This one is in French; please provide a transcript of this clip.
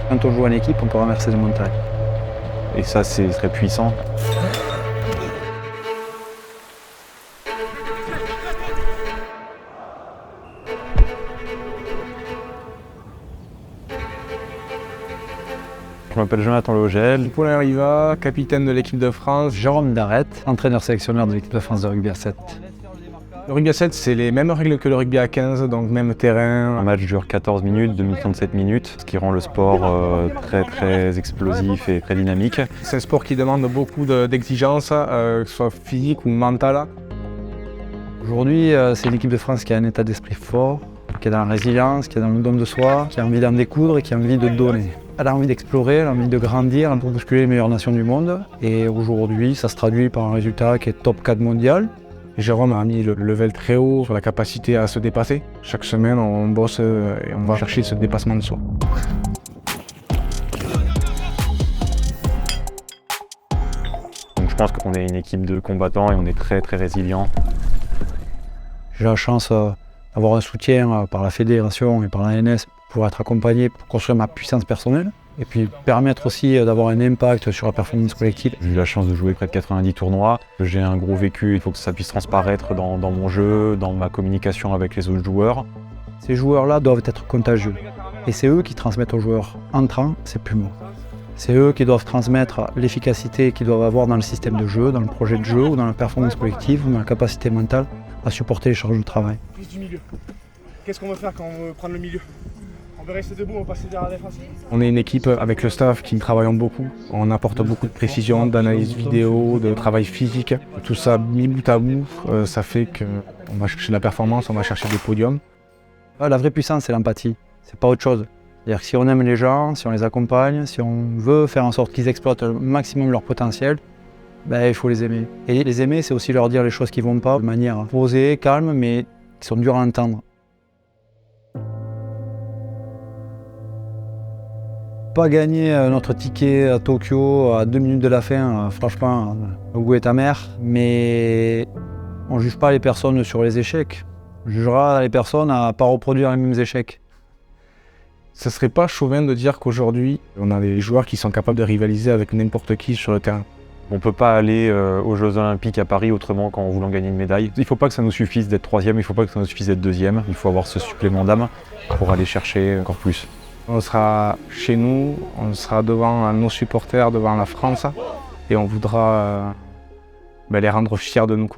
Quand on joue en équipe, on peut renverser des montagnes. Et ça, c'est très puissant. Je m'appelle Jonathan Logel. Paulin Riva, capitaine de l'équipe de France. Jérôme Darrette, entraîneur sélectionneur de l'équipe de France de rugby à 7. Le rugby à 7, c'est les mêmes règles que le rugby à 15, donc même terrain. Un match dure 14 minutes, demi-temps de 7 minutes, ce qui rend le sport très explosif et très dynamique. C'est un sport qui demande beaucoup d'exigences, que ce soit physique ou mentale. Aujourd'hui, c'est l'équipe de France qui a un état d'esprit fort, qui est dans la résilience, qui est dans le don de soi, qui a envie d'en découdre et qui a envie de donner. Elle a envie d'explorer, elle a envie de grandir pour bousculer les meilleures nations du monde. Et aujourd'hui, ça se traduit par un résultat qui est top 4 mondial. Jérôme a mis le level très haut sur la capacité à se dépasser. Chaque semaine, on bosse et on va chercher ce dépassement de soi. Donc je pense qu'on est une équipe de combattants et on est très résilient. J'ai la chance d'avoir un soutien par la fédération et par l'ANS pour être accompagné, pour construire ma puissance personnelle et puis permettre aussi d'avoir un impact sur la performance collective. J'ai eu la chance de jouer près de 90 tournois. J'ai un gros vécu, il faut que ça puisse transparaître dans mon jeu, dans ma communication avec les autres joueurs. Ces joueurs-là doivent être contagieux et c'est eux qui transmettent aux joueurs entrants ces plumeaux. C'est eux qui doivent transmettre l'efficacité qu'ils doivent avoir dans le système de jeu, dans le projet de jeu ou dans la performance collective ou dans la capacité mentale à supporter les charges de travail. Prise du milieu. Qu'est-ce qu'on veut faire quand on veut prendre le milieu? On veut rester debout, on va passer derrière la défense. On est une équipe avec le staff qui travaillons beaucoup. On apporte beaucoup de précision, d'analyse vidéo, de travail physique. Tout ça mis bout à bout, ça fait qu'on va chercher de la performance, on va chercher des podiums. La vraie puissance, c'est l'empathie, c'est pas autre chose. C'est-à-dire que si on aime les gens, si on les accompagne, si on veut faire en sorte qu'ils exploitent au maximum leur potentiel, il faut les aimer. Et les aimer, c'est aussi leur dire les choses qui ne vont pas de manière posée, calme, mais qui sont dures à entendre. Pas gagner notre ticket à Tokyo à 2 minutes de la fin, franchement, le goût est amer, mais on ne juge pas les personnes sur les échecs. On jugera les personnes à ne pas reproduire les mêmes échecs. Ce serait pas chauvin de dire qu'aujourd'hui, on a des joueurs qui sont capables de rivaliser avec n'importe qui sur le terrain. On ne peut pas aller aux Jeux Olympiques à Paris autrement qu'en voulant gagner une médaille. Il ne faut pas que ça nous suffise d'être troisième, il ne faut pas que ça nous suffise d'être deuxième. Il faut avoir ce supplément d'âme pour aller chercher encore plus. On sera chez nous, on sera devant nos supporters, devant la France, et on voudra les rendre fiers de nous.